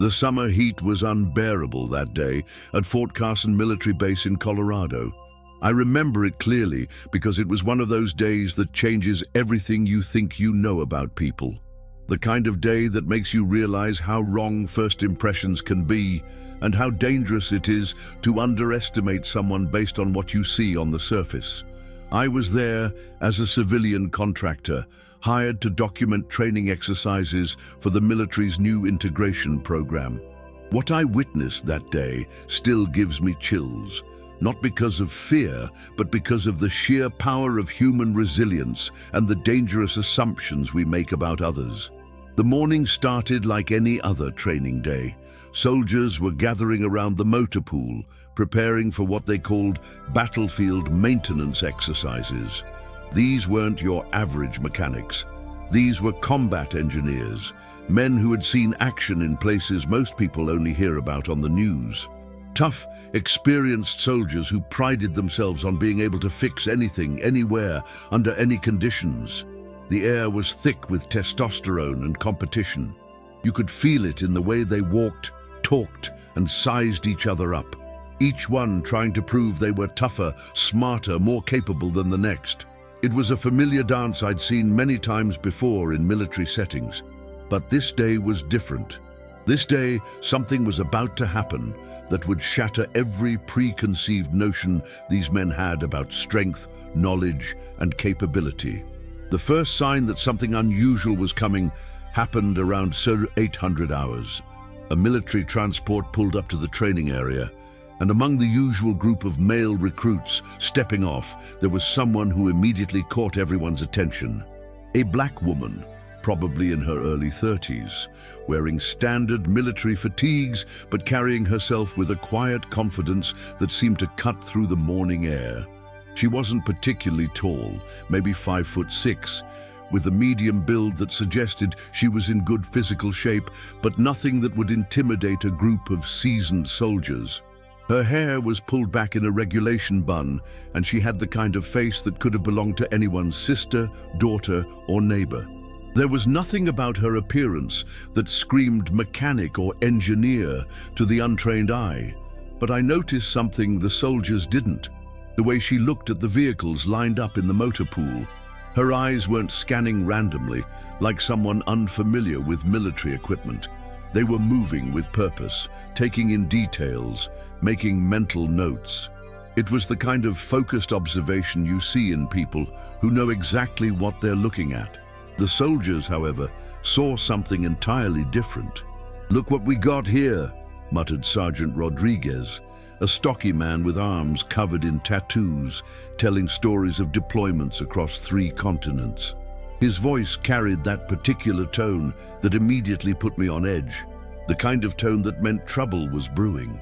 The summer heat was unbearable that day at Fort Carson Military Base in Colorado. I remember it clearly because it was one of those days that changes everything you think you know about people. The kind of day that makes you realize how wrong first impressions can be and how dangerous it is to underestimate someone based on what you see on the surface. I was there as a civilian contractor, hired to document training exercises for the military's new integration program. What I witnessed that day still gives me chills, not because of fear, but because of the sheer power of human resilience and the dangerous assumptions we make about others. The morning started like any other training day. Soldiers were gathering around the motor pool, preparing for what they called battlefield maintenance exercises. These weren't your average mechanics. These were combat engineers, men who had seen action in places most people only hear about on the news. Tough, experienced soldiers who prided themselves on being able to fix anything, anywhere, under any conditions. The air was thick with testosterone and competition. You could feel it in the way they walked, talked, and sized each other up. Each one trying to prove they were tougher, smarter, more capable than the next. It was a familiar dance I'd seen many times before in military settings. But this day was different. This day, something was about to happen that would shatter every preconceived notion these men had about strength, knowledge, and capability. The first sign that something unusual was coming happened around 800 hours. A military transport pulled up to the training area, and among the usual group of male recruits stepping off, there was someone who immediately caught everyone's attention. A black woman, probably in her early 30s, wearing standard military fatigues, but carrying herself with a quiet confidence that seemed to cut through the morning air. She wasn't particularly tall, maybe 5'6", with a medium build that suggested she was in good physical shape, but nothing that would intimidate a group of seasoned soldiers. Her hair was pulled back in a regulation bun, and she had the kind of face that could have belonged to anyone's sister, daughter, or neighbor. There was nothing about her appearance that screamed mechanic or engineer to the untrained eye, but I noticed something the soldiers didn't: the way she looked at the vehicles lined up in the motor pool. Her eyes weren't scanning randomly, like someone unfamiliar with military equipment. They were moving with purpose, taking in details, making mental notes. It was the kind of focused observation you see in people who know exactly what they're looking at. The soldiers, however, saw something entirely different. "Look what we got here," muttered Sergeant Rodriguez, a stocky man with arms covered in tattoos, telling stories of deployments across 3 continents. His voice carried that particular tone that immediately put me on edge, the kind of tone that meant trouble was brewing.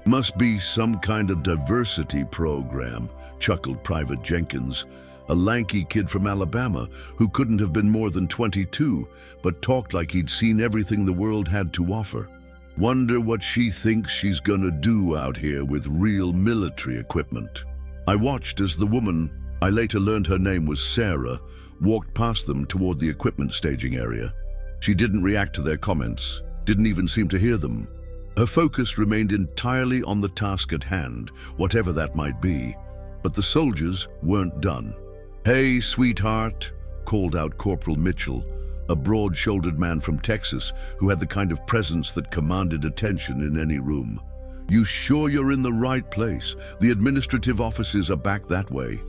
"Must be some kind of diversity program," chuckled Private Jenkins, a lanky kid from Alabama who couldn't have been more than 22, but talked like he'd seen everything the world had to offer. "Wonder what she thinks she's gonna do out here with real military equipment." I watched as the woman, I later learned her name was Sarah, walked past them toward the equipment staging area. She didn't react to their comments, didn't even seem to hear them. Her focus remained entirely on the task at hand, whatever that might be. But the soldiers weren't done. "Hey, sweetheart," called out Corporal Mitchell, a broad-shouldered man from Texas who had the kind of presence that commanded attention in any room. "You sure you're in the right place? The administrative offices are back that way."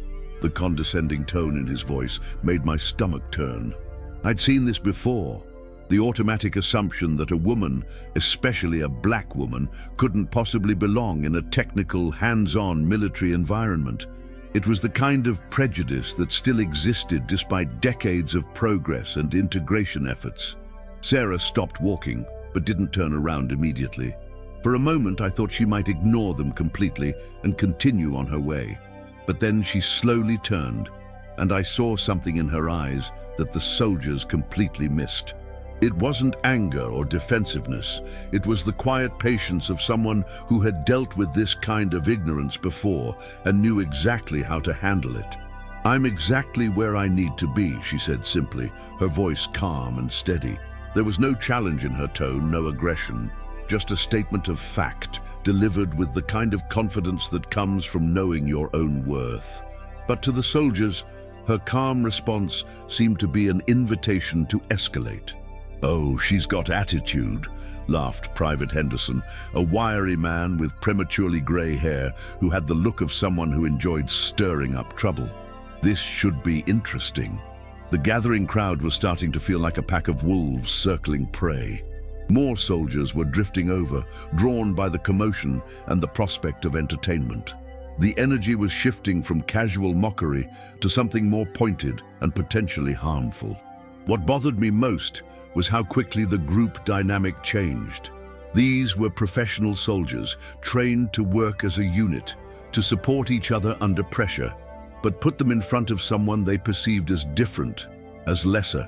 The condescending tone in his voice made my stomach turn. I'd seen this before. The automatic assumption that a woman, especially a black woman, couldn't possibly belong in a technical, hands-on military environment. It was the kind of prejudice that still existed despite decades of progress and integration efforts. Sarah stopped walking, but didn't turn around immediately. For a moment, I thought she might ignore them completely and continue on her way. But then she slowly turned, and I saw something in her eyes that the soldiers completely missed. It wasn't anger or defensiveness. It was the quiet patience of someone who had dealt with this kind of ignorance before and knew exactly how to handle it. "I'm exactly where I need to be," she said simply, her voice calm and steady. There was no challenge in her tone, no aggression. just a statement of fact, delivered with the kind of confidence that comes from knowing your own worth. But to the soldiers, her calm response seemed to be an invitation to escalate. "Oh, she's got attitude," laughed Private Henderson, a wiry man with prematurely grey hair who had the look of someone who enjoyed stirring up trouble. "This should be interesting." The gathering crowd was starting to feel like a pack of wolves circling prey. More soldiers were drifting over, drawn by the commotion and the prospect of entertainment. The energy was shifting from casual mockery to something more pointed and potentially harmful. What bothered me most was how quickly the group dynamic changed. These were professional soldiers, trained to work as a unit, to support each other under pressure, but put them in front of someone they perceived as different, as lesser,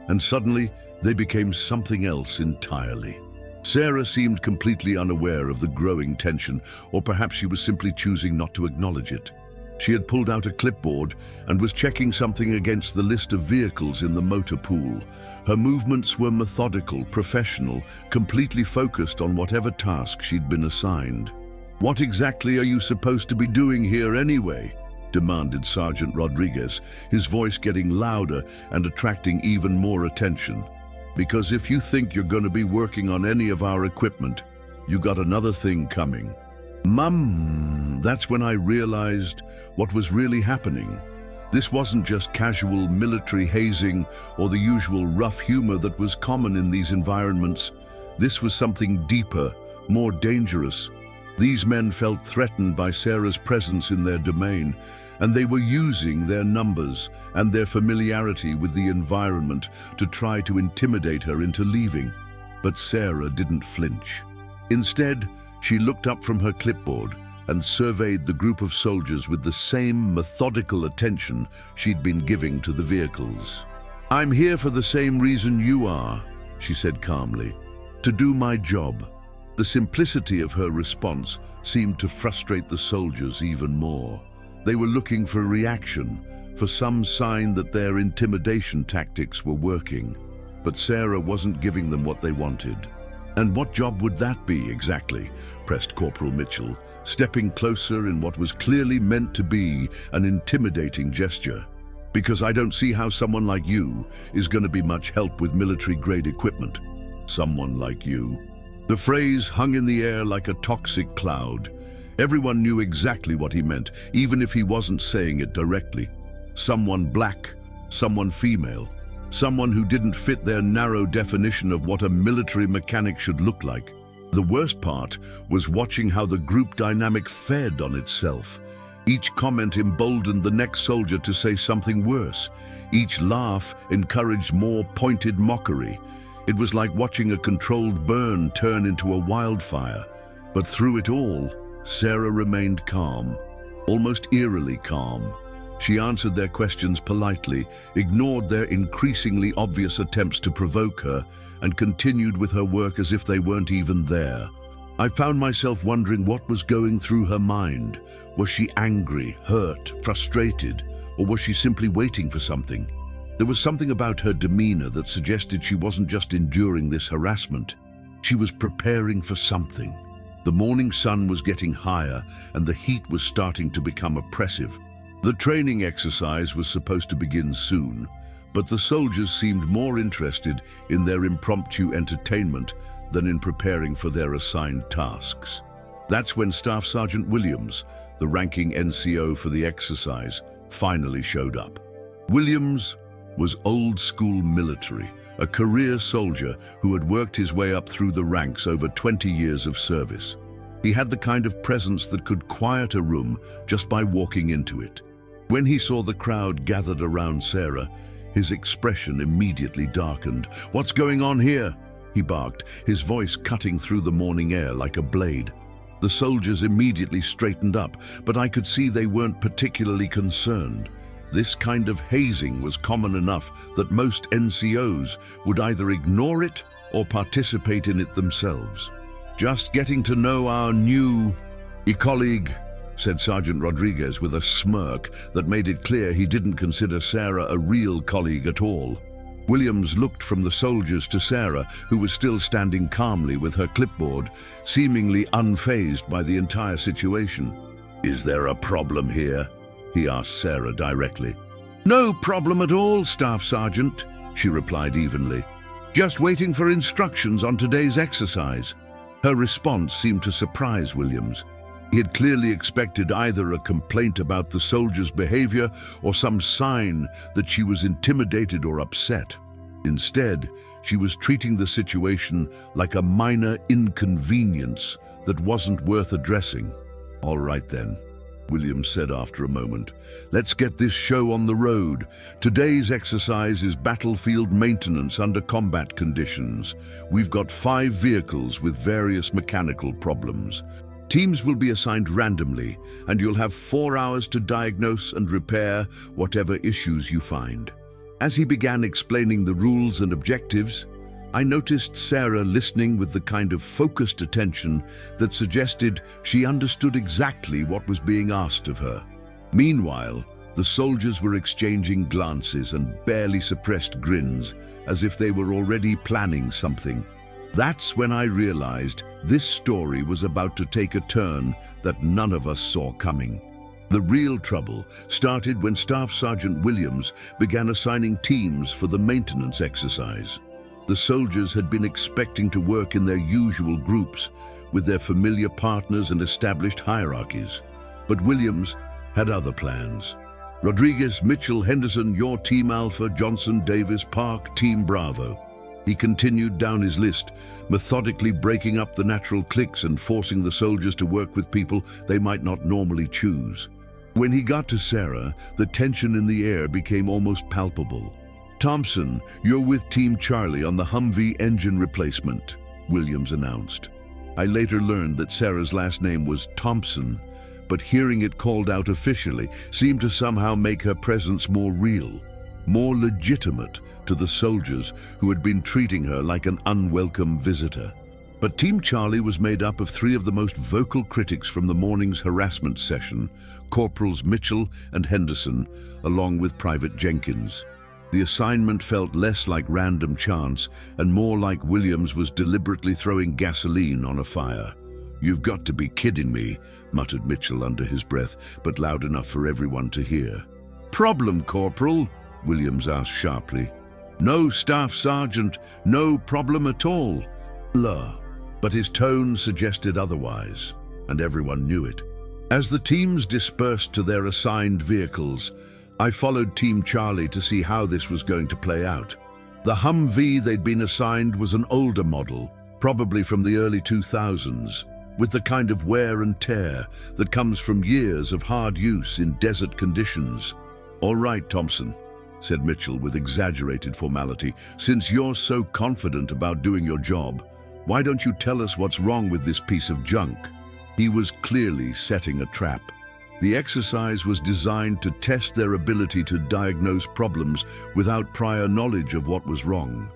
and suddenly they became something else entirely. Sarah seemed completely unaware of the growing tension, or perhaps she was simply choosing not to acknowledge it. She had pulled out a clipboard and was checking something against the list of vehicles in the motor pool. Her movements were methodical, professional, completely focused on whatever task she'd been assigned. "What exactly are you supposed to be doing here anyway?" demanded Sergeant Rodriguez, his voice getting louder and attracting even more attention. "Because if you think you're going to be working on any of our equipment, you got another thing coming." Mum, that's when I realized what was really happening. This wasn't just casual military hazing or the usual rough humor that was common in these environments. This was something deeper, more dangerous. These men felt threatened by Sarah's presence in their domain, and they were using their numbers and their familiarity with the environment to try to intimidate her into leaving. But Sarah didn't flinch. Instead, she looked up from her clipboard and surveyed the group of soldiers with the same methodical attention she'd been giving to the vehicles. "I'm here for the same reason you are," she said calmly, "to do my job." The simplicity of her response seemed to frustrate the soldiers even more. They were looking for a reaction, for some sign that their intimidation tactics were working. But Sarah wasn't giving them what they wanted. "And what job would that be exactly?" pressed Corporal Mitchell, stepping closer in what was clearly meant to be an intimidating gesture. "Because I don't see how someone like you is going to be much help with military-grade equipment." "Someone like you." The phrase hung in the air like a toxic cloud. Everyone knew exactly what he meant, even if he wasn't saying it directly. Someone black, someone female, someone who didn't fit their narrow definition of what a military mechanic should look like. The worst part was watching how the group dynamic fed on itself. Each comment emboldened the next soldier to say something worse. Each laugh encouraged more pointed mockery. It was like watching a controlled burn turn into a wildfire. But through it all, Sarah remained calm, almost eerily calm. She answered their questions politely, ignored their increasingly obvious attempts to provoke her, and continued with her work as if they weren't even there. I found myself wondering what was going through her mind. Was she angry, hurt, frustrated, or was she simply waiting for something? There was something about her demeanor that suggested she wasn't just enduring this harassment. She was preparing for something. The morning sun was getting higher, and the heat was starting to become oppressive. The training exercise was supposed to begin soon, but the soldiers seemed more interested in their impromptu entertainment than in preparing for their assigned tasks. That's when Staff Sergeant Williams, the ranking NCO for the exercise, finally showed up. Williams was old-school military, a career soldier who had worked his way up through the ranks over 20 years of service. He had the kind of presence that could quiet a room just by walking into it. When he saw the crowd gathered around Sarah, his expression immediately darkened. "What's going on here?" he barked, his voice cutting through the morning air like a blade. The soldiers immediately straightened up, but I could see they weren't particularly concerned. This kind of hazing was common enough that most NCOs would either ignore it or participate in it themselves. "Just getting to know our new colleague," said Sergeant Rodriguez with a smirk that made it clear he didn't consider Sarah a real colleague at all. Williams looked from the soldiers to Sarah, who was still standing calmly with her clipboard, seemingly unfazed by the entire situation. "Is there a problem here?" he asked Sarah directly. "No problem at all, Staff Sergeant," she replied evenly. "Just waiting for instructions on today's exercise." Her response seemed to surprise Williams. He had clearly expected either a complaint about the soldiers' behavior or some sign that she was intimidated or upset. Instead, she was treating the situation like a minor inconvenience that wasn't worth addressing. "All right then," Williams said after a moment. "Let's get this show on the road. Today's exercise is battlefield maintenance under combat conditions. We've got 5 vehicles with various mechanical problems. Teams will be assigned randomly, and you'll have 4 hours to diagnose and repair whatever issues you find." As he began explaining the rules and objectives, I noticed Sarah listening with the kind of focused attention that suggested she understood exactly what was being asked of her. Meanwhile, the soldiers were exchanging glances and barely suppressed grins, as if they were already planning something. That's when I realized this story was about to take a turn that none of us saw coming. The real trouble started when Staff Sergeant Williams began assigning teams for the maintenance exercise. The soldiers had been expecting to work in their usual groups, with their familiar partners and established hierarchies. But Williams had other plans. "Rodriguez, Mitchell, Henderson, your Team Alpha, Johnson, Davis, Park, Team Bravo." He continued down his list, methodically breaking up the natural cliques and forcing the soldiers to work with people they might not normally choose. When he got to Sarah, the tension in the air became almost palpable. "Thompson, you're with Team Charlie on the Humvee engine replacement," Williams announced. I later learned that Sarah's last name was Thompson, but hearing it called out officially seemed to somehow make her presence more real, more legitimate to the soldiers who had been treating her like an unwelcome visitor. But Team Charlie was made up of 3 of the most vocal critics from the morning's harassment session, Corporals Mitchell and Henderson, along with Private Jenkins. The assignment felt less like random chance and more like Williams was deliberately throwing gasoline on a fire. "You've got to be kidding me," muttered Mitchell under his breath, but loud enough for everyone to hear. "Problem, Corporal?" Williams asked sharply. "No, Staff Sergeant, no problem at all." But his tone suggested otherwise, and everyone knew it. As the teams dispersed to their assigned vehicles, I followed Team Charlie to see how this was going to play out. The Humvee they'd been assigned was an older model, probably from the early 2000s, with the kind of wear and tear that comes from years of hard use in desert conditions. "All right, Thompson," said Mitchell with exaggerated formality, "since you're so confident about doing your job, why don't you tell us what's wrong with this piece of junk?" He was clearly setting a trap. The exercise was designed to test their ability to diagnose problems without prior knowledge of what was wrong.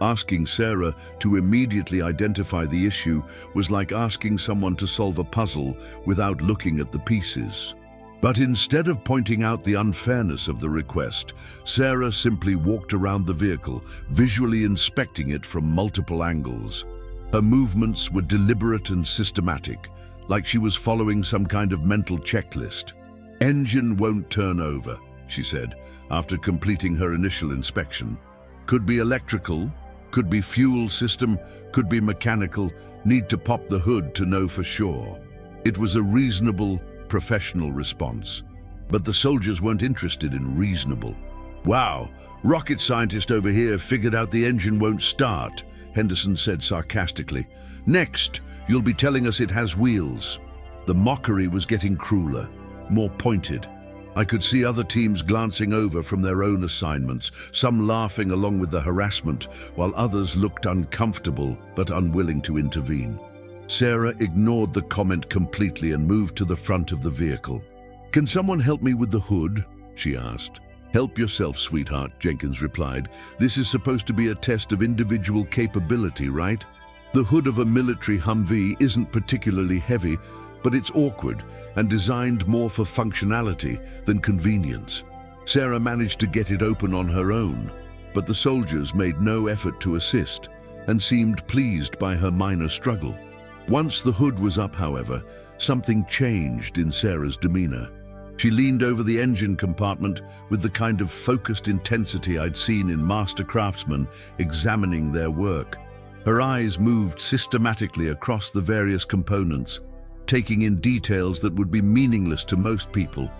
Asking Sarah to immediately identify the issue was like asking someone to solve a puzzle without looking at the pieces. But instead of pointing out the unfairness of the request, Sarah simply walked around the vehicle, visually inspecting it from multiple angles. Her movements were deliberate and systematic, like she was following some kind of mental checklist. "Engine won't turn over," she said, after completing her initial inspection. "Could be electrical, could be fuel system, could be mechanical. Need to pop the hood to know for sure." It was a reasonable, professional response. But the soldiers weren't interested in reasonable. "Wow, rocket scientist over here figured out the engine won't start," Henderson said sarcastically. "Next, you'll be telling us it has wheels." The mockery was getting crueler, more pointed. I could see other teams glancing over from their own assignments, some laughing along with the harassment, while others looked uncomfortable but unwilling to intervene. Sarah ignored the comment completely and moved to the front of the vehicle. "Can someone help me with the hood?" she asked. "Help yourself, sweetheart," Jenkins replied. "This is supposed to be a test of individual capability, right? The hood of a military Humvee isn't particularly heavy, but it's awkward and designed more for functionality than convenience." Sarah managed to get it open on her own. but the soldiers made no effort to assist and seemed pleased by her minor struggle. Once the hood was up, however, something changed in Sarah's demeanor. She leaned over the engine compartment with the kind of focused intensity I'd seen in master craftsmen examining their work. Her eyes moved systematically across the various components, taking in details that would be meaningless to most people.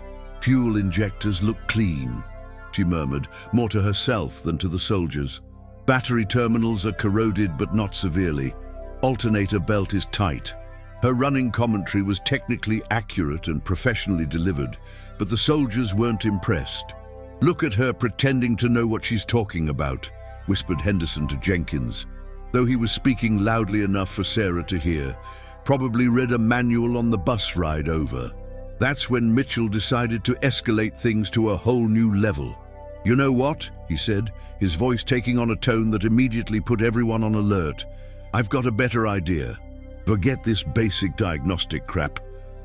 "Fuel injectors look clean," she murmured, more to herself than to the soldiers. "Battery terminals are corroded but not severely. Alternator belt is tight." Her running commentary was technically accurate and professionally delivered, but the soldiers weren't impressed. "Look at her pretending to know what she's talking about," whispered Henderson to Jenkins, though he was speaking loudly enough for Sarah to hear. "Probably read a manual on the bus ride over." That's when Mitchell decided to escalate things to a whole new level. "You know what?" he said, his voice taking on a tone that immediately put everyone on alert. "I've got a better idea. Forget this basic diagnostic crap.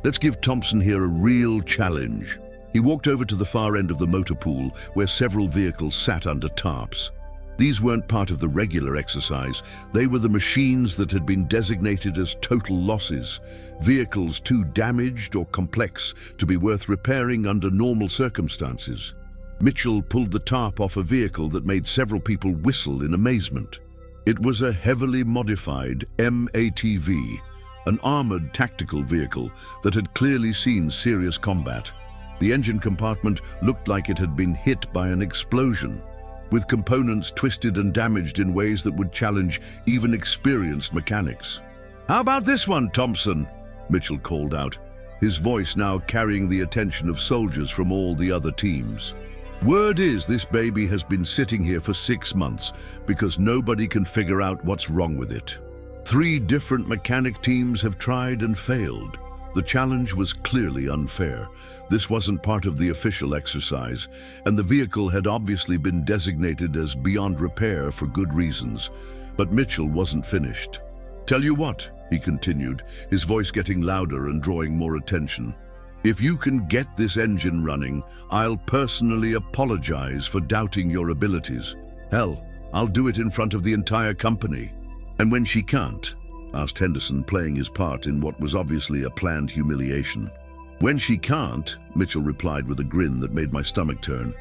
Let's give Thompson here a real challenge." He walked over to the far end of the motor pool, where several vehicles sat under tarps. These weren't part of the regular exercise. They were the machines that had been designated as total losses, vehicles too damaged or complex to be worth repairing under normal circumstances. Mitchell pulled the tarp off a vehicle that made several people whistle in amazement. It was a heavily modified MATV, an armored tactical vehicle that had clearly seen serious combat. The engine compartment looked like it had been hit by an explosion, with components twisted and damaged in ways that would challenge even experienced mechanics. "How about this one, Thompson?" Mitchell called out, his voice now carrying the attention of soldiers from all the other teams. "Word is this baby has been sitting here for 6 months because nobody can figure out what's wrong with it. 3 different mechanic teams have tried and failed. The challenge was clearly unfair. This wasn't part of the official exercise, and the vehicle had obviously been designated as beyond repair for good reasons. But Mitchell wasn't finished. "Tell you what," he continued, his voice getting louder and drawing more attention. "If you can get this engine running, I'll personally apologize for doubting your abilities. Hell, I'll do it in front of the entire company." "And when she can't?" asked Henderson, playing his part in what was obviously a planned humiliation. "When she can't," Mitchell replied with a grin that made my stomach turn,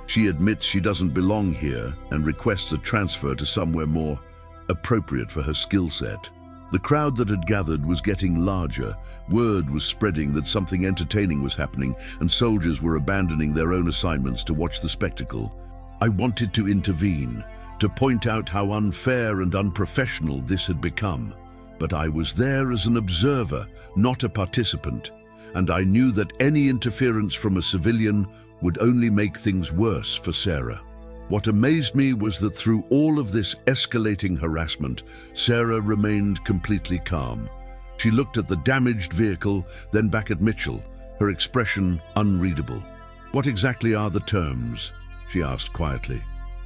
"she admits she doesn't belong here and requests a transfer to somewhere more appropriate for her skill set." The crowd that had gathered was getting larger. Word was spreading that something entertaining was happening, and soldiers were abandoning their own assignments to watch the spectacle. I wanted to intervene, to point out how unfair and unprofessional this had become. But I was there as an observer, not a participant, and I knew that any interference from a civilian would only make things worse for Sarah. What amazed me was that through all of this escalating harassment, Sarah remained completely calm. She looked at the damaged vehicle, then back at Mitchell, her expression unreadable. "What exactly are the terms?" she asked quietly.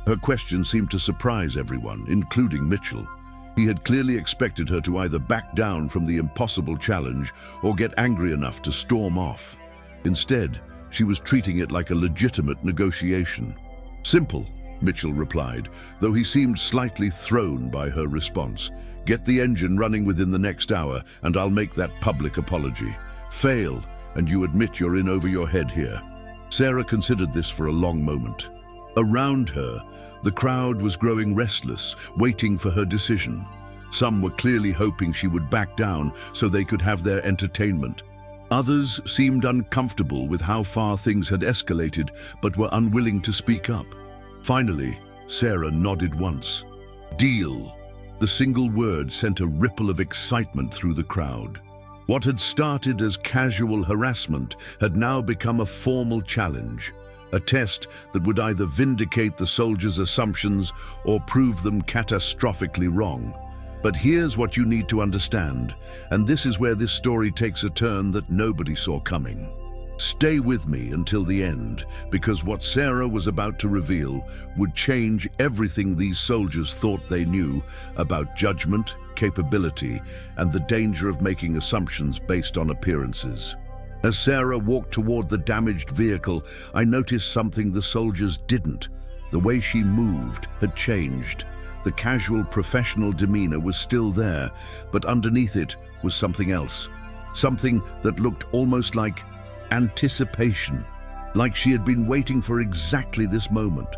Her question seemed to surprise everyone, including Mitchell. He had clearly expected her to either back down from the impossible challenge or get angry enough to storm off. Instead, she was treating it like a legitimate negotiation. "Simple," Mitchell replied, though he seemed slightly thrown by her response. "Get the engine running within the next hour, and I'll make that public apology. Fail, and you admit you're in over your head here." Sarah considered this for a long moment. Around her, the crowd was growing restless, waiting for her decision. Some were clearly hoping she would back down so they could have their entertainment. Others seemed uncomfortable with how far things had escalated, but were unwilling to speak up. Finally, Sarah nodded once. "Deal." The single word sent a ripple of excitement through the crowd. What had started as casual harassment had now become a formal challenge, a test that would either vindicate the soldiers' assumptions or prove them catastrophically wrong. But here's what you need to understand, and this is where this story takes a turn that nobody saw coming. Stay with me until the end, because what Sarah was about to reveal would change everything these soldiers thought they knew about judgment, capability, and the danger of making assumptions based on appearances. As Sarah walked toward the damaged vehicle, I noticed something the soldiers didn't. The way she moved had changed. The casual professional demeanor was still there, but underneath it was something else. Something that looked almost like anticipation, like she had been waiting for exactly this moment.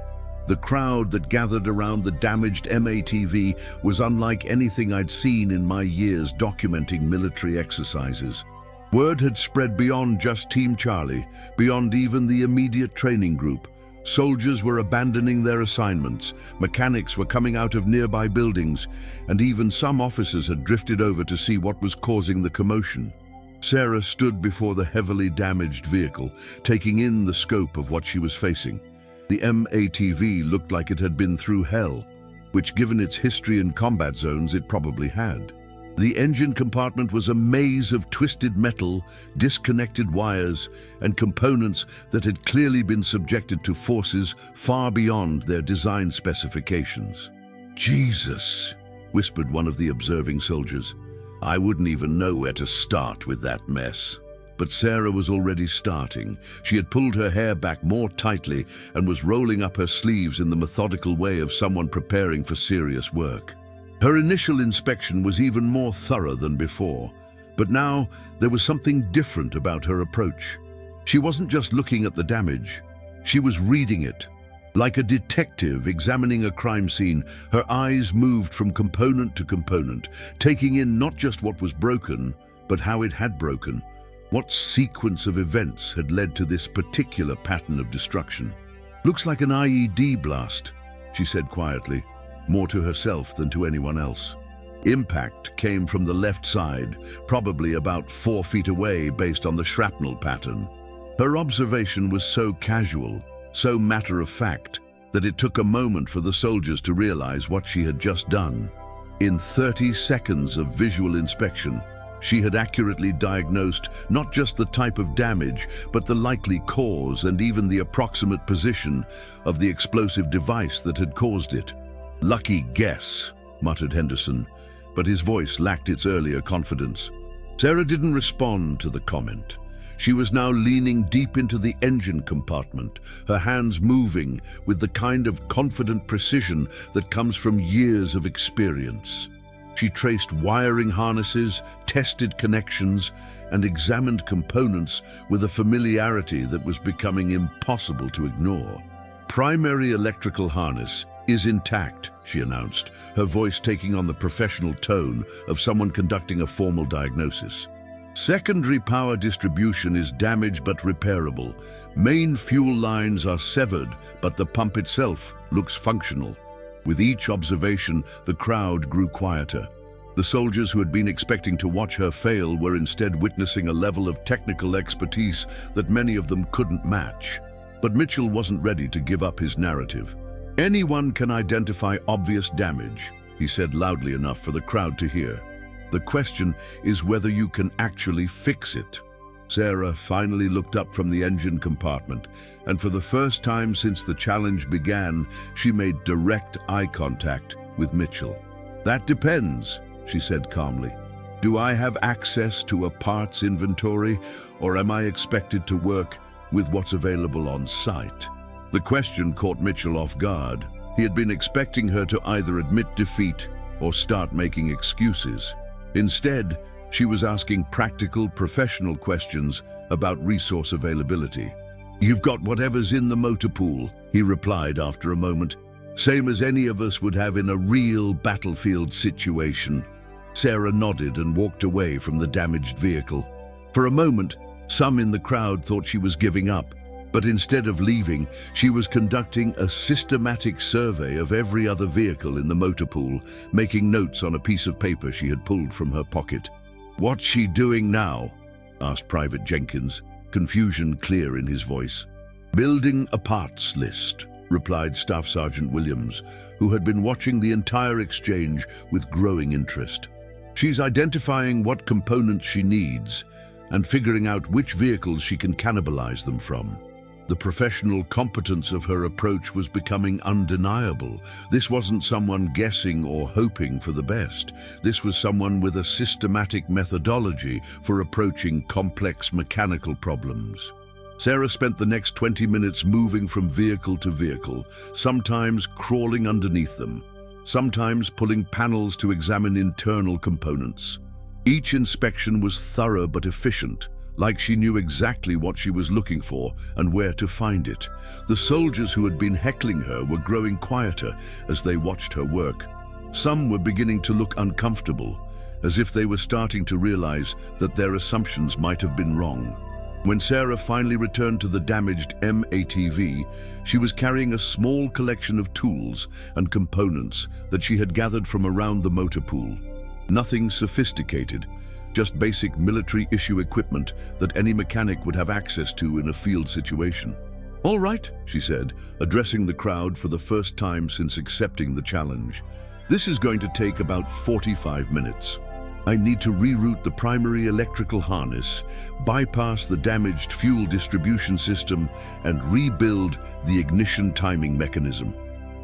The crowd that gathered around the damaged MATV was unlike anything I'd seen in my years documenting military exercises. Word had spread beyond just Team Charlie, beyond even the immediate training group. Soldiers were abandoning their assignments, mechanics were coming out of nearby buildings, and even some officers had drifted over to see what was causing the commotion. Sarah stood before the heavily damaged vehicle, taking in the scope of what she was facing. The MATV looked like it had been through hell, which, given its history in combat zones, it probably had. The engine compartment was a maze of twisted metal, disconnected wires, and components that had clearly been subjected to forces far beyond their design specifications. "Jesus," whispered one of the observing soldiers. "I wouldn't even know where to start with that mess." But Sarah was already starting. She had pulled her hair back more tightly and was rolling up her sleeves in the methodical way of someone preparing for serious work. Her initial inspection was even more thorough than before, but now there was something different about her approach. She wasn't just looking at the damage, she was reading it. Like a detective examining a crime scene, her eyes moved from component to component, taking in not just what was broken, but how it had broken. What sequence of events had led to this particular pattern of destruction? "Looks like an IED blast," she said quietly, more to herself than to anyone else. Impact came from the left side, probably about 4 feet away based on the shrapnel pattern. Her observation was so casual, so matter-of-fact, that it took a moment for the soldiers to realize what she had just done. In 30 seconds of visual inspection, she had accurately diagnosed not just the type of damage, but the likely cause and even the approximate position of the explosive device that had caused it. "Lucky guess," muttered Henderson, but his voice lacked its earlier confidence. Sarah didn't respond to the comment. She was now leaning deep into the engine compartment, her hands moving with the kind of confident precision that comes from years of experience. She traced wiring harnesses, tested connections, and examined components with a familiarity that was becoming impossible to ignore. "Primary electrical harness is intact," she announced, her voice taking on the professional tone of someone conducting a formal diagnosis. "Secondary power distribution is damaged but repairable. Main fuel lines are severed, but the pump itself looks functional." With each observation, the crowd grew quieter. The soldiers who had been expecting to watch her fail were instead witnessing a level of technical expertise that many of them couldn't match. But Mitchell wasn't ready to give up his narrative. "Anyone can identify obvious damage," he said loudly enough for the crowd to hear. "The question is whether you can actually fix it." Sarah finally looked up from the engine compartment, and for the first time since the challenge began, she made direct eye contact with Mitchell. "That depends," she said calmly. "Do I have access to a parts inventory, or am I expected to work with what's available on site?" The question caught Mitchell off guard. He had been expecting her to either admit defeat or start making excuses. Instead, she was asking practical, professional questions about resource availability. "You've got whatever's in the motor pool," he replied after a moment. "Same as any of us would have in a real battlefield situation." Sarah nodded and walked away from the damaged vehicle. For a moment, some in the crowd thought she was giving up, but instead of leaving, she was conducting a systematic survey of every other vehicle in the motor pool, making notes on a piece of paper she had pulled from her pocket. "What's she doing now?" asked Private Jenkins, confusion clear in his voice. "Building a parts list," replied Staff Sergeant Williams, who had been watching the entire exchange with growing interest. "She's identifying what components she needs and figuring out which vehicles she can cannibalize them from." The professional competence of her approach was becoming undeniable. This wasn't someone guessing or hoping for the best. This was someone with a systematic methodology for approaching complex mechanical problems. Sarah spent the next 20 minutes moving from vehicle to vehicle, sometimes crawling underneath them, sometimes pulling panels to examine internal components. Each inspection was thorough but efficient, like she knew exactly what she was looking for and where to find it. The soldiers who had been heckling her were growing quieter as they watched her work. Some were beginning to look uncomfortable, as if they were starting to realize that their assumptions might have been wrong. When Sarah finally returned to the damaged MATV, she was carrying a small collection of tools and components that she had gathered from around the motor pool. Nothing sophisticated, just basic military-issue equipment that any mechanic would have access to in a field situation. "All right," she said, addressing the crowd for the first time since accepting the challenge. "This is going to take about 45 minutes. I need to reroute the primary electrical harness, bypass the damaged fuel distribution system, and rebuild the ignition timing mechanism."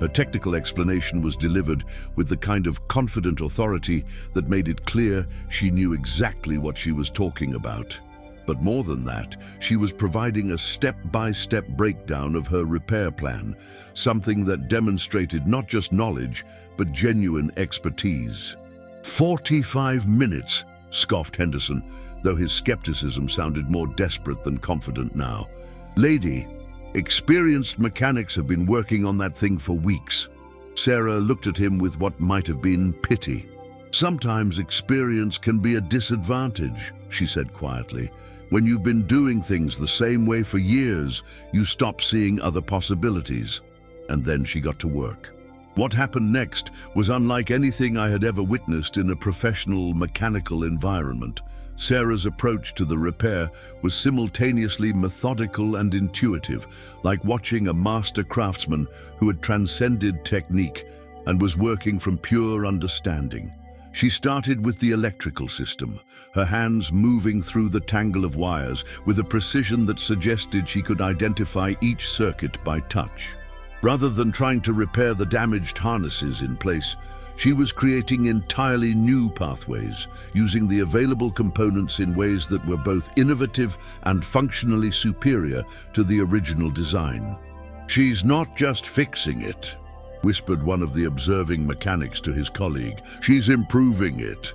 Her technical explanation was delivered with the kind of confident authority that made it clear she knew exactly what she was talking about. But more than that, she was providing a step-by-step breakdown of her repair plan, something that demonstrated not just knowledge, but genuine expertise. 45 minutes, scoffed Henderson, though his skepticism sounded more desperate than confident now. "Lady, experienced mechanics have been working on that thing for weeks." Sarah looked at him with what might have been pity. "Sometimes experience can be a disadvantage," she said quietly. "When you've been doing things the same way for years, you stop seeing other possibilities." And then she got to work. What happened next was unlike anything I had ever witnessed in a professional mechanical environment. Sarah's approach to the repair was simultaneously methodical and intuitive, like watching a master craftsman who had transcended technique and was working from pure understanding. She started with the electrical system, her hands moving through the tangle of wires with a precision that suggested she could identify each circuit by touch. Rather than trying to repair the damaged harnesses in place, she was creating entirely new pathways, using the available components in ways that were both innovative and functionally superior to the original design. "She's not just fixing it," whispered one of the observing mechanics to his colleague. "She's improving it."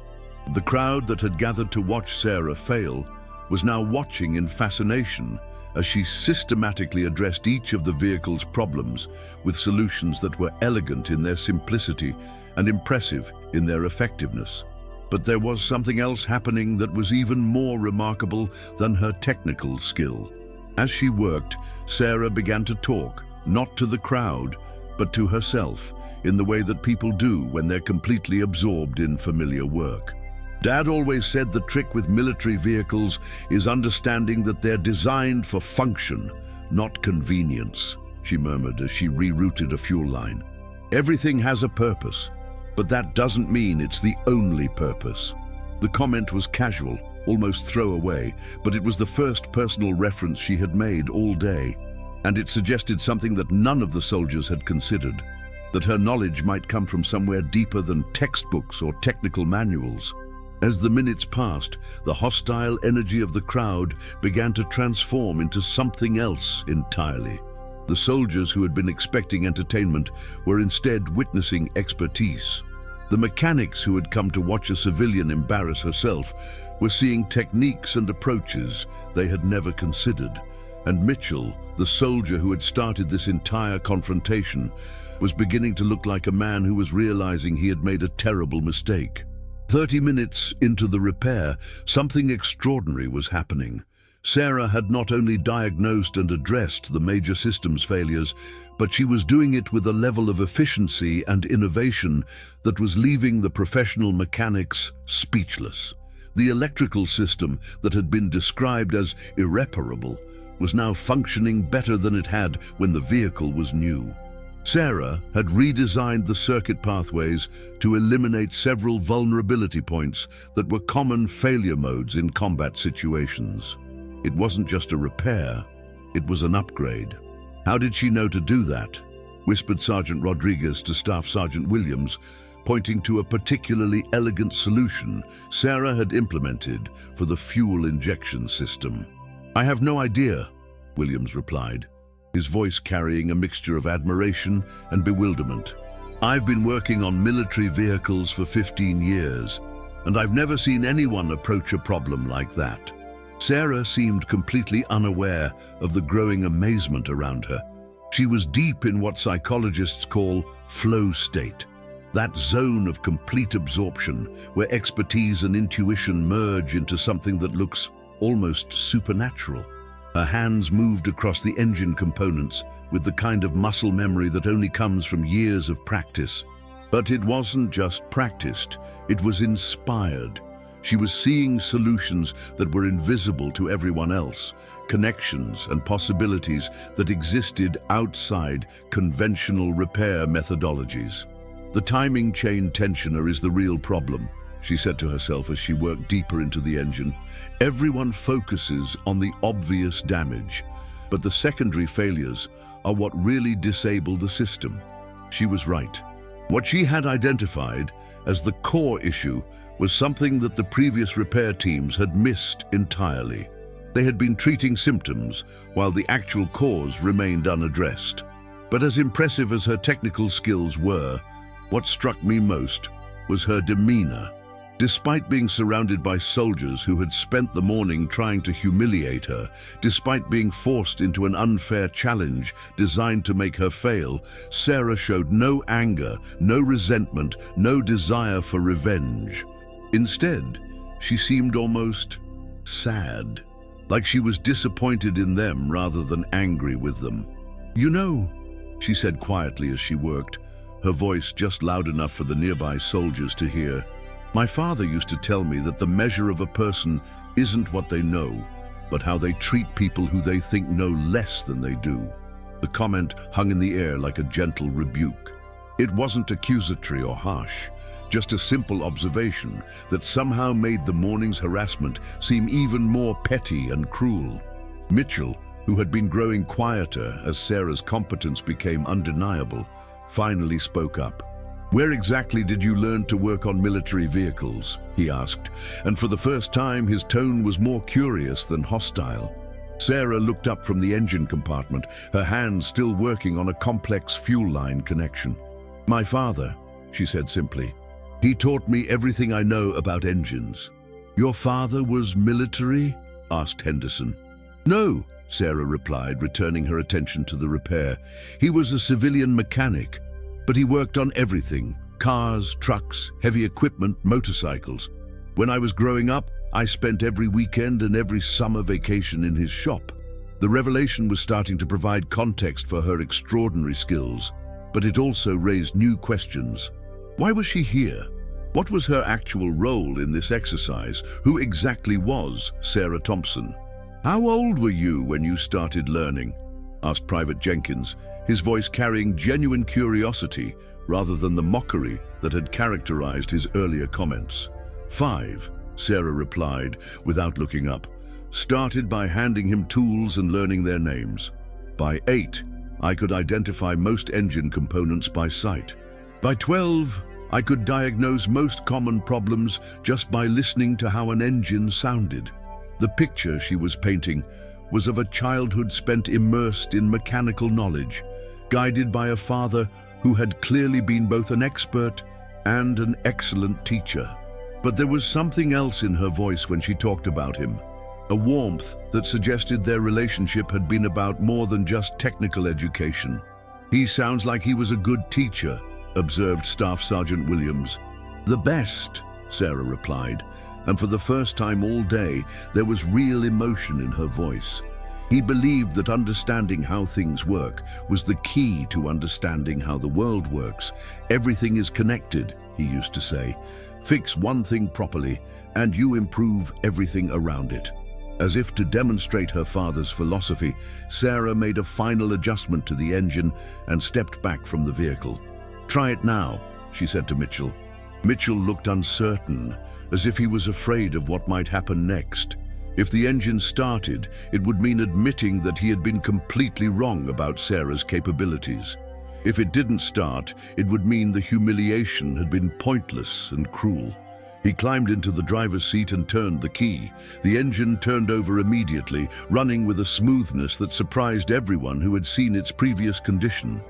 The crowd that had gathered to watch Sarah fail was now watching in fascination as she systematically addressed each of the vehicle's problems with solutions that were elegant in their simplicity and impressive in their effectiveness. But there was something else happening that was even more remarkable than her technical skill. As she worked, Sarah began to talk, not to the crowd, but to herself, in the way that people do when they're completely absorbed in familiar work. "Dad always said the trick with military vehicles is understanding that they're designed for function, not convenience," she murmured as she rerouted a fuel line. "Everything has a purpose, but that doesn't mean it's the only purpose." The comment was casual, almost throwaway, but it was the first personal reference she had made all day, and it suggested something that none of the soldiers had considered, that her knowledge might come from somewhere deeper than textbooks or technical manuals. As the minutes passed, the hostile energy of the crowd began to transform into something else entirely. The soldiers who had been expecting entertainment were instead witnessing expertise. The mechanics who had come to watch a civilian embarrass herself were seeing techniques and approaches they had never considered. And Mitchell, the soldier who had started this entire confrontation, was beginning to look like a man who was realizing he had made a terrible mistake. 30 minutes into the repair, something extraordinary was happening. Sarah had not only diagnosed and addressed the major systems failures, but she was doing it with a level of efficiency and innovation that was leaving the professional mechanics speechless. The electrical system that had been described as irreparable was now functioning better than it had when the vehicle was new. Sarah had redesigned the circuit pathways to eliminate several vulnerability points that were common failure modes in combat situations. It wasn't just a repair, it was an upgrade. "How did she know to do that?" whispered Sergeant Rodriguez to Staff Sergeant Williams, pointing to a particularly elegant solution Sarah had implemented for the fuel injection system. "I have no idea," Williams replied, his voice carrying a mixture of admiration and bewilderment. "I've been working on military vehicles for 15 years, and I've never seen anyone approach a problem like that." Sarah seemed completely unaware of the growing amazement around her. She was deep in what psychologists call flow state, that zone of complete absorption where expertise and intuition merge into something that looks almost supernatural. Her hands moved across the engine components with the kind of muscle memory that only comes from years of practice. But it wasn't just practiced, it was inspired. She was seeing solutions that were invisible to everyone else, connections and possibilities that existed outside conventional repair methodologies. "The timing chain tensioner is the real problem," she said to herself as she worked deeper into the engine. "Everyone focuses on the obvious damage, but the secondary failures are what really disable the system." She was right. What she had identified as the core issue was something that the previous repair teams had missed entirely. They had been treating symptoms while the actual cause remained unaddressed. But as impressive as her technical skills were, what struck me most was her demeanor. Despite being surrounded by soldiers who had spent the morning trying to humiliate her, despite being forced into an unfair challenge designed to make her fail, Sarah showed no anger, no resentment, no desire for revenge. Instead, she seemed almost sad, like she was disappointed in them rather than angry with them. "You know," she said quietly as she worked, her voice just loud enough for the nearby soldiers to hear, "my father used to tell me that the measure of a person isn't what they know, but how they treat people who they think know less than they do." The comment hung in the air like a gentle rebuke. It wasn't accusatory or harsh, just a simple observation that somehow made the morning's harassment seem even more petty and cruel. Mitchell, who had been growing quieter as Sarah's competence became undeniable, finally spoke up. "Where exactly did you learn to work on military vehicles?" he asked, and for the first time his tone was more curious than hostile. Sarah looked up from the engine compartment, her hands still working on a complex fuel line connection. "My father," she said simply. "He taught me everything I know about engines." "Your father was military?" asked Henderson. "No," Sarah replied, returning her attention to the repair. "He was a civilian mechanic, but he worked on everything: cars, trucks, heavy equipment, motorcycles. When I was growing up, I spent every weekend and every summer vacation in his shop." The revelation was starting to provide context for her extraordinary skills, but it also raised new questions. Why was she here? What was her actual role in this exercise? Who exactly was Sarah Thompson? "How old were you when you started learning?" asked Private Jenkins, his voice carrying genuine curiosity rather than the mockery that had characterized his earlier comments. "5, Sarah replied without looking up. "Started by handing him tools and learning their names. By 8, I could identify most engine components by sight. By 12, I could diagnose most common problems just by listening to how an engine sounded." The picture she was painting was of a childhood spent immersed in mechanical knowledge, guided by a father who had clearly been both an expert and an excellent teacher. But there was something else in her voice when she talked about him, a warmth that suggested their relationship had been about more than just technical education. "He sounds like he was a good teacher," observed Staff Sergeant Williams. "The best," Sarah replied, and for the first time all day, there was real emotion in her voice. He believed that understanding how things work was the key to understanding how the world works. "Everything is connected," he used to say. "Fix one thing properly, and you improve everything around it." As if to demonstrate her father's philosophy, Sarah made a final adjustment to the engine and stepped back from the vehicle. "Try it now," she said to Mitchell. Mitchell looked uncertain, as if he was afraid of what might happen next. If the engine started, it would mean admitting that he had been completely wrong about Sarah's capabilities. If it didn't start, it would mean the humiliation had been pointless and cruel. He climbed into the driver's seat and turned the key. The engine turned over immediately, running with a smoothness that surprised everyone who had seen its previous condition.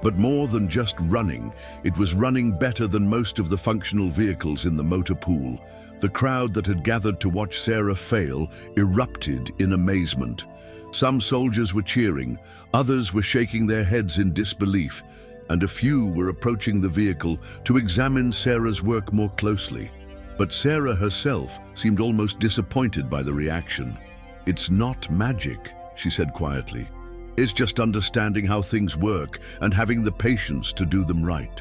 But more than just running, it was running better than most of the functional vehicles in the motor pool. The crowd that had gathered to watch Sarah fail erupted in amazement. Some soldiers were cheering, others were shaking their heads in disbelief, and a few were approaching the vehicle to examine Sarah's work more closely. But Sarah herself seemed almost disappointed by the reaction. "It's not magic," she said quietly. "It's just understanding how things work and having the patience to do them right."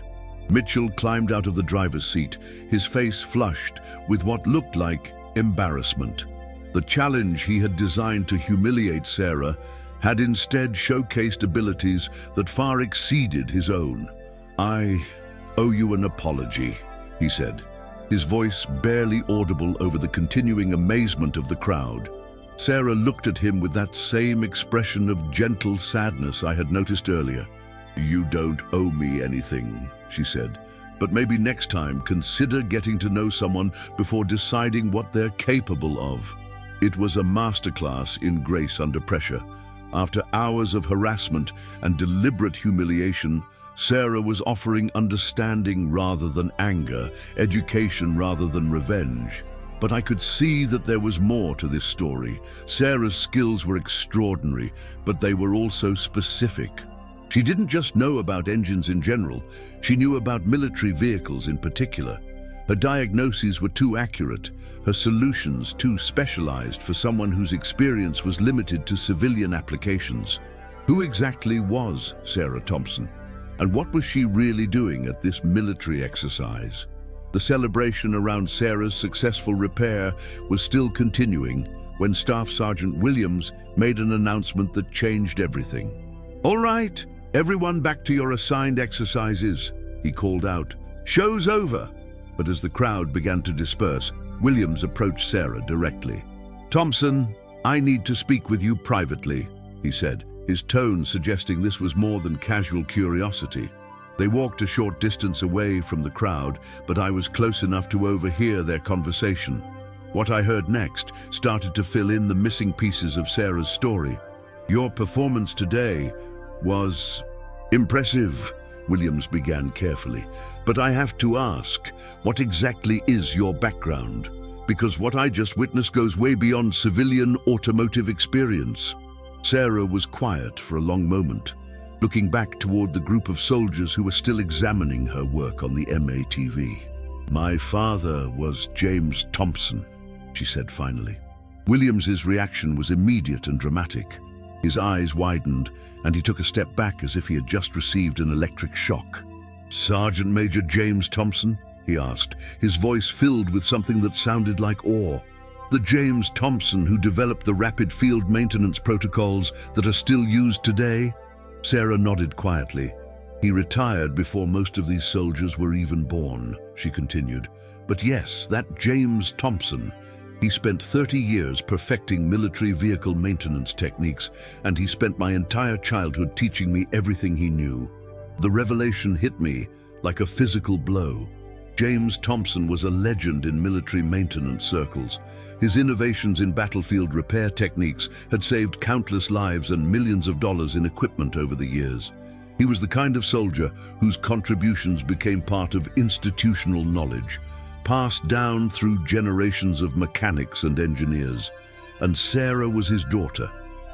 Mitchell climbed out of the driver's seat, his face flushed with what looked like embarrassment. The challenge he had designed to humiliate Sarah had instead showcased abilities that far exceeded his own. "I owe you an apology," he said, his voice barely audible over the continuing amazement of the crowd. Sarah looked at him with that same expression of gentle sadness I had noticed earlier. "You don't owe me anything," she said, "but maybe next time consider getting to know someone before deciding what they're capable of." It was a masterclass in grace under pressure. After hours of harassment and deliberate humiliation, Sarah was offering understanding rather than anger, education rather than revenge. But I could see that there was more to this story. Sarah's skills were extraordinary, but they were also specific. She didn't just know about engines in general, she knew about military vehicles in particular. Her diagnoses were too accurate, her solutions too specialized for someone whose experience was limited to civilian applications. Who exactly was Sarah Thompson? And what was she really doing at this military exercise? The celebration around Sarah's successful repair was still continuing when Staff Sergeant Williams made an announcement that changed everything. "All right, everyone back to your assigned exercises," he called out. "Show's over." But as the crowd began to disperse, Williams approached Sarah directly. "Thompson, I need to speak with you privately," he said, his tone suggesting this was more than casual curiosity. They walked a short distance away from the crowd, but I was close enough to overhear their conversation. What I heard next started to fill in the missing pieces of Sarah's story. "Your performance today was impressive," Williams began carefully. "But I have to ask, what exactly is your background? Because what I just witnessed goes way beyond civilian automotive experience." Sarah was quiet for a long moment, looking back toward the group of soldiers who were still examining her work on the MATV. "My father was James Thompson," she said finally. Williams's reaction was immediate and dramatic. His eyes widened, and he took a step back as if he had just received an electric shock. "Sergeant Major James Thompson?" he asked, his voice filled with something that sounded like awe. "The James Thompson who developed the rapid field maintenance protocols that are still used today?" Sarah nodded quietly. "He retired before most of these soldiers were even born," she continued. "But yes, that James Thompson. He spent 30 years perfecting military vehicle maintenance techniques, and he spent my entire childhood teaching me everything he knew." The revelation hit me like a physical blow. James Thompson was a legend in military maintenance circles. His innovations in battlefield repair techniques had saved countless lives and millions of dollars in equipment over the years. He was the kind of soldier whose contributions became part of institutional knowledge, passed down through generations of mechanics and engineers. And Sarah was his daughter.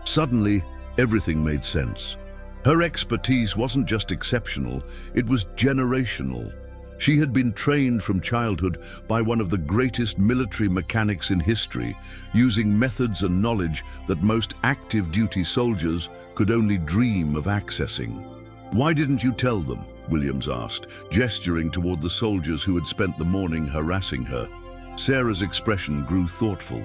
Suddenly, everything made sense. Her expertise wasn't just exceptional, it was generational. She had been trained from childhood by one of the greatest military mechanics in history, using methods and knowledge that most active duty soldiers could only dream of accessing. "Why didn't you tell them?" Williams asked, gesturing toward the soldiers who had spent the morning harassing her. Sarah's expression grew thoughtful.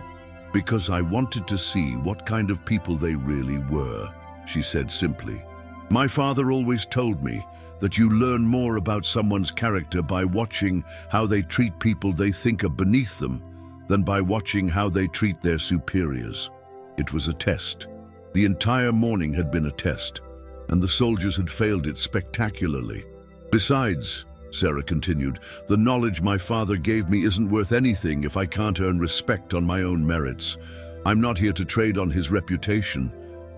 "Because I wanted to see what kind of people they really were," she said simply. "My father always told me that you learn more about someone's character by watching how they treat people they think are beneath them than by watching how they treat their superiors." It was a test. The entire morning had been a test, and the soldiers had failed it spectacularly. Besides, Sarah continued. "The knowledge my father gave me isn't worth anything if I can't earn respect on my own merits. I'm not here to trade on his reputation."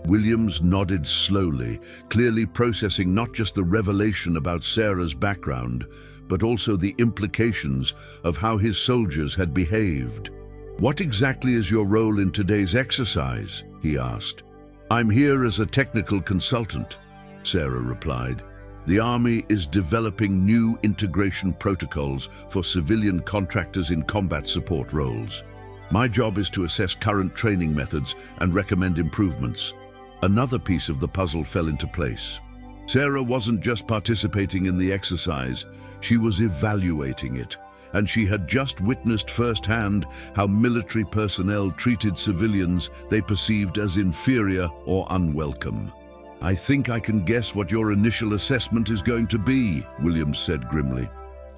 Williams nodded slowly, clearly processing not just the revelation about Sarah's background, but also the implications of how his soldiers had behaved. "What exactly is your role in today's exercise?" he asked. "I'm here as a technical consultant," Sarah replied. "The Army is developing new integration protocols for civilian contractors in combat support roles. My job is to assess current training methods and recommend improvements." Another piece of the puzzle fell into place. Sarah wasn't just participating in the exercise, she was evaluating it, and she had just witnessed firsthand how military personnel treated civilians they perceived as inferior or unwelcome. "I think I can guess what your initial assessment is going to be," Williams said grimly.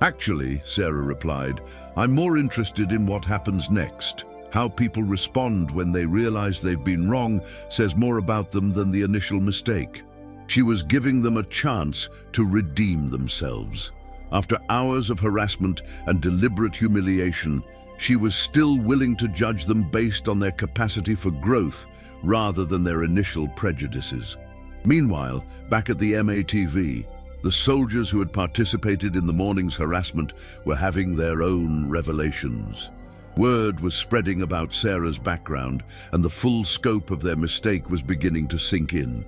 "Actually," Sarah replied, "I'm more interested in what happens next. How people respond when they realize they've been wrong says more about them than the initial mistake." She was giving them a chance to redeem themselves. After hours of harassment and deliberate humiliation, she was still willing to judge them based on their capacity for growth rather than their initial prejudices. Meanwhile, back at the MATV, the soldiers who had participated in the morning's harassment were having their own revelations. Word was spreading about Sarah's background, and the full scope of their mistake was beginning to sink in.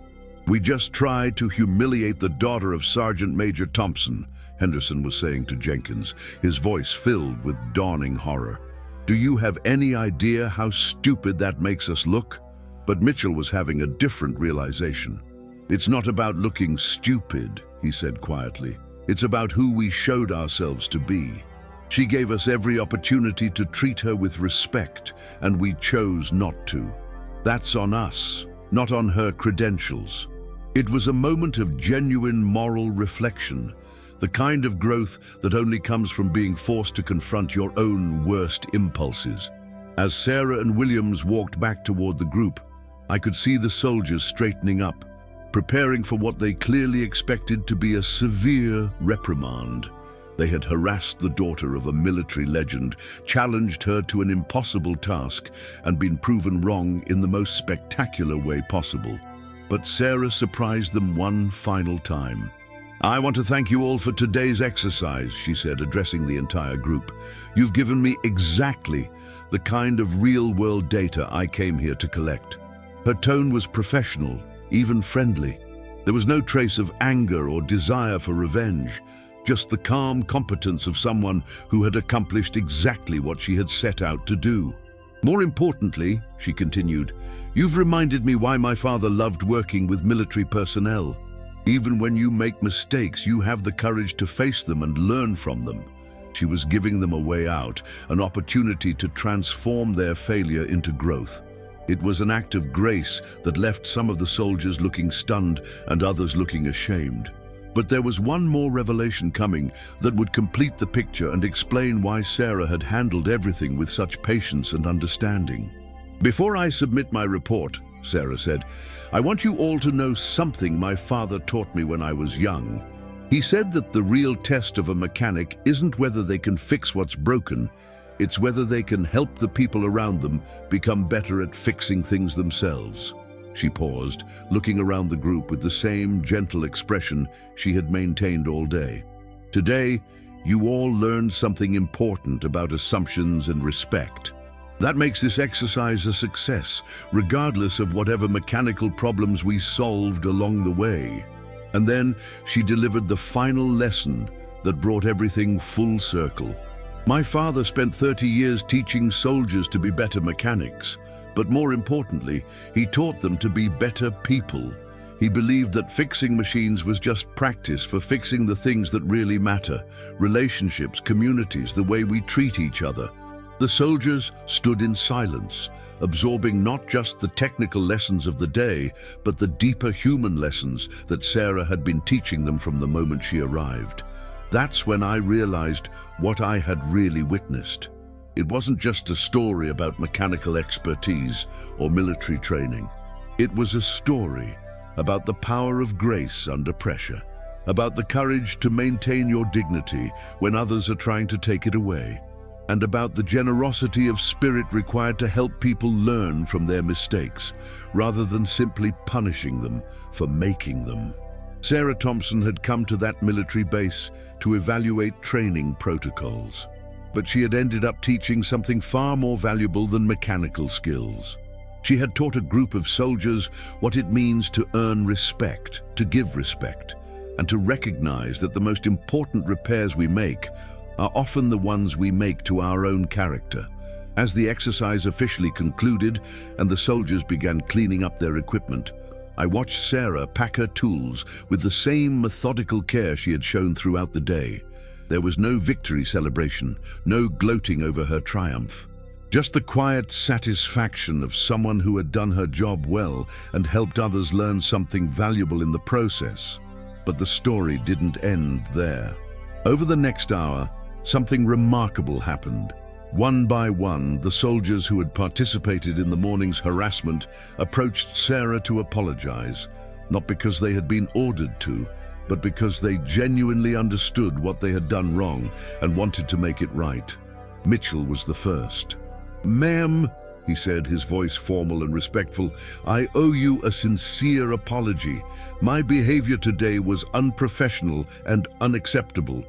"We just tried to humiliate the daughter of Sergeant Major Thompson," Henderson was saying to Jenkins, his voice filled with dawning horror. "Do you have any idea how stupid that makes us look?" But Mitchell was having a different realization. "It's not about looking stupid," he said quietly. "It's about who we showed ourselves to be. She gave us every opportunity to treat her with respect, and we chose not to. That's on us, not on her credentials." It was a moment of genuine moral reflection, the kind of growth that only comes from being forced to confront your own worst impulses. As Sarah and Williams walked back toward the group, I could see the soldiers straightening up, preparing for what they clearly expected to be a severe reprimand. They had harassed the daughter of a military legend, challenged her to an impossible task, and been proven wrong in the most spectacular way possible. But Sarah surprised them one final time. "I want to thank you all for today's exercise," she said, addressing the entire group. "You've given me exactly the kind of real-world data I came here to collect." Her tone was professional, even friendly. There was no trace of anger or desire for revenge, just the calm competence of someone who had accomplished exactly what she had set out to do. "More importantly," she continued, "you've reminded me why my father loved working with military personnel. Even when you make mistakes, you have the courage to face them and learn from them." She was giving them a way out, an opportunity to transform their failure into growth. It was an act of grace that left some of the soldiers looking stunned and others looking ashamed. But there was one more revelation coming that would complete the picture and explain why Sarah had handled everything with such patience and understanding. "Before I submit my report," Sarah said, "I want you all to know something my father taught me when I was young. He said that the real test of a mechanic isn't whether they can fix what's broken, it's whether they can help the people around them become better at fixing things themselves." She paused, looking around the group with the same gentle expression she had maintained all day. "Today, you all learned something important about assumptions and respect. That makes this exercise a success, regardless of whatever mechanical problems we solved along the way." And then she delivered the final lesson that brought everything full circle. "My father spent 30 years teaching soldiers to be better mechanics. But more importantly, he taught them to be better people. He believed that fixing machines was just practice for fixing the things that really matter: relationships, communities, the way we treat each other." The soldiers stood in silence, absorbing not just the technical lessons of the day, but the deeper human lessons that Sarah had been teaching them from the moment she arrived. That's when I realized what I had really witnessed. It wasn't just a story about mechanical expertise or military training. It was a story about the power of grace under pressure, about the courage to maintain your dignity when others are trying to take it away, and about the generosity of spirit required to help people learn from their mistakes, rather than simply punishing them for making them. Sarah Thompson had come to that military base to evaluate training protocols, but she had ended up teaching something far more valuable than mechanical skills. She had taught a group of soldiers what it means to earn respect, to give respect, and to recognize that the most important repairs we make are often the ones we make to our own character. As the exercise officially concluded and the soldiers began cleaning up their equipment, I watched Sarah pack her tools with the same methodical care she had shown throughout the day. There was no victory celebration, no gloating over her triumph. Just the quiet satisfaction of someone who had done her job well and helped others learn something valuable in the process. But the story didn't end there. Over the next hour, something remarkable happened. One by one, the soldiers who had participated in the morning's harassment approached Sarah to apologize, not because they had been ordered to, but because they genuinely understood what they had done wrong and wanted to make it right. Mitchell was the first. "Ma'am," he said, his voice formal and respectful, "I owe you a sincere apology. My behavior today was unprofessional and unacceptable.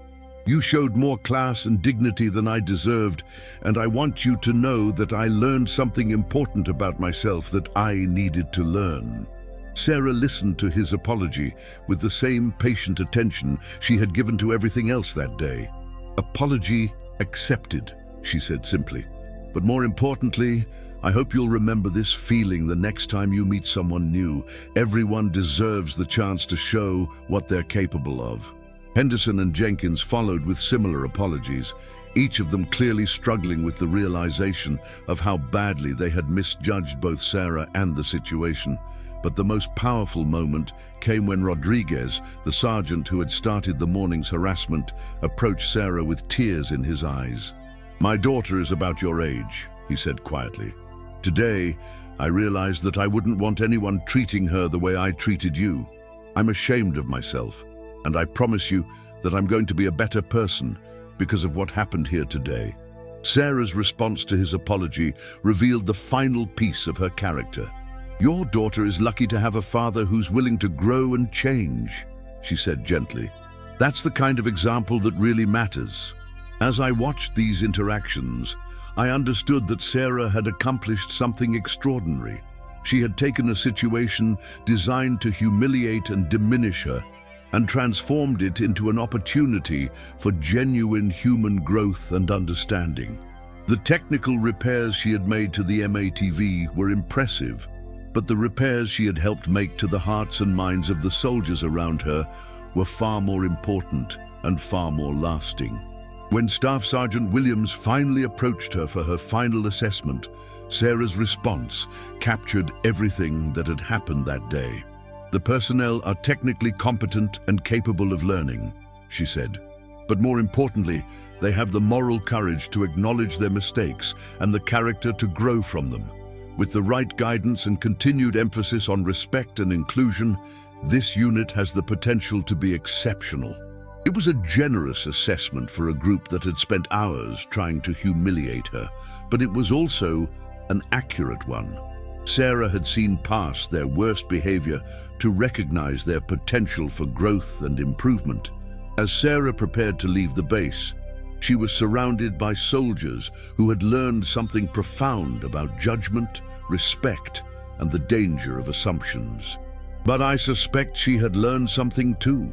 You showed more class and dignity than I deserved, and I want you to know that I learned something important about myself that I needed to learn." Sarah listened to his apology with the same patient attention she had given to everything else that day. "Apology accepted," she said simply. "But more importantly, I hope you'll remember this feeling the next time you meet someone new. Everyone deserves the chance to show what they're capable of." Henderson and Jenkins followed with similar apologies, each of them clearly struggling with the realization of how badly they had misjudged both Sarah and the situation. But the most powerful moment came when Rodriguez, the sergeant who had started the morning's harassment, approached Sarah with tears in his eyes. "My daughter is about your age," he said quietly. "Today, I realized that I wouldn't want anyone treating her the way I treated you. I'm ashamed of myself, and I promise you that I'm going to be a better person because of what happened here today." Sarah's response to his apology revealed the final piece of her character. "Your daughter is lucky to have a father who's willing to grow and change," she said gently. "That's the kind of example that really matters." As I watched these interactions, I understood that Sarah had accomplished something extraordinary. She had taken a situation designed to humiliate and diminish her and transformed it into an opportunity for genuine human growth and understanding. The technical repairs she had made to the MATV were impressive, but the repairs she had helped make to the hearts and minds of the soldiers around her were far more important and far more lasting. When Staff Sergeant Williams finally approached her for her final assessment, Sarah's response captured everything that had happened that day. "The personnel are technically competent and capable of learning," she said. "But more importantly, they have the moral courage to acknowledge their mistakes and the character to grow from them. With the right guidance and continued emphasis on respect and inclusion, this unit has the potential to be exceptional." It was a generous assessment for a group that had spent hours trying to humiliate her, but it was also an accurate one. Sarah had seen past their worst behavior to recognize their potential for growth and improvement. As Sarah prepared to leave the base, she was surrounded by soldiers who had learned something profound about judgment, respect, and the danger of assumptions. But I suspect she had learned something too,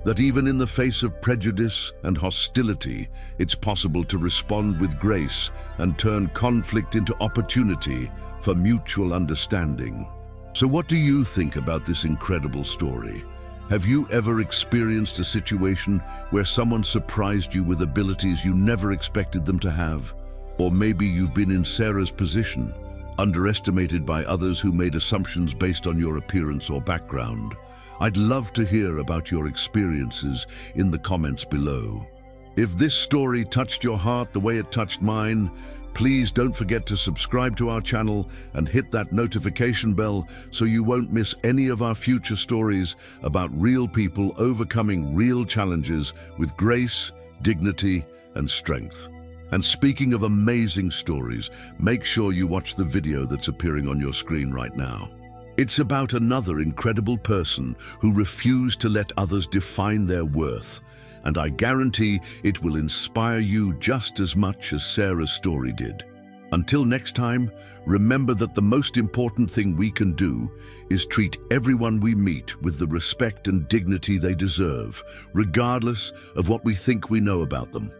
that even in the face of prejudice and hostility, it's possible to respond with grace and turn conflict into opportunity for mutual understanding. So what do you think about this incredible story? Have you ever experienced a situation where someone surprised you with abilities you never expected them to have? Or maybe you've been in Sarah's position, underestimated by others who made assumptions based on your appearance or background. I'd love to hear about your experiences in the comments below. If this story touched your heart the way it touched mine, Please don't forget to subscribe to our channel and hit that notification bell so you won't miss any of our future stories about real people overcoming real challenges with grace, dignity, and strength. And speaking of amazing stories, make sure you watch the video that's appearing on your screen right now. It's about another incredible person who refused to let others define their worth, and I guarantee it will inspire you just as much as Sarah's story did. Until next time, remember that the most important thing we can do is treat everyone we meet with the respect and dignity they deserve, regardless of what we think we know about them.